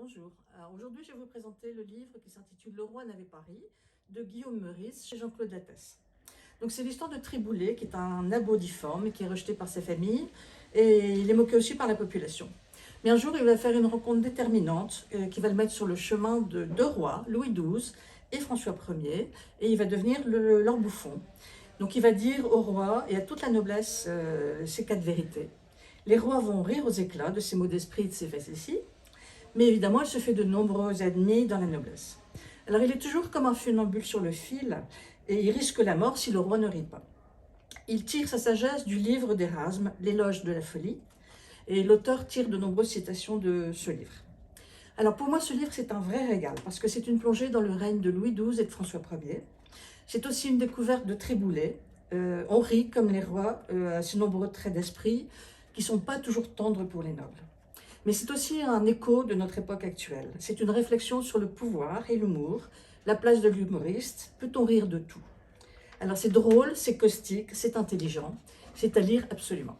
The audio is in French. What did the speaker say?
Bonjour, aujourd'hui je vais vous présenter le livre qui s'intitule Le roi n'avait pas ri de Guillaume Meurice chez Jean-Claude Lattès. Donc c'est l'histoire de Triboulet qui est un abo difforme et qui est rejeté par sa famille et il est moqué aussi par la population. Mais un jour il va faire une rencontre déterminante qui va le mettre sur le chemin de deux rois, Louis XII et François Ier, et il va devenir leur bouffon. Donc il va dire au roi et à toute la noblesse ces quatre vérités. Les rois vont rire aux éclats de ses mots d'esprit et de ses facéties, mais évidemment, elle se fait de nombreux ennemis dans la noblesse. Alors, il est toujours comme un funambule sur le fil, et il risque la mort si le roi ne rit pas. Il tire sa sagesse du livre d'Érasme, L'éloge de la folie, et l'auteur tire de nombreuses citations de ce livre. Alors, pour moi, ce livre, c'est un vrai régal, parce que c'est une plongée dans le règne de Louis XII et de François Ier. C'est aussi une découverte de Triboulet. On rit, comme les rois, à ces nombreux traits d'esprit, qui ne sont pas toujours tendres pour les nobles. Mais c'est aussi un écho de notre époque actuelle. C'est une réflexion sur le pouvoir et l'humour, la place de l'humoriste. Peut-on rire de tout? Alors c'est drôle, c'est caustique, c'est intelligent, c'est à lire absolument.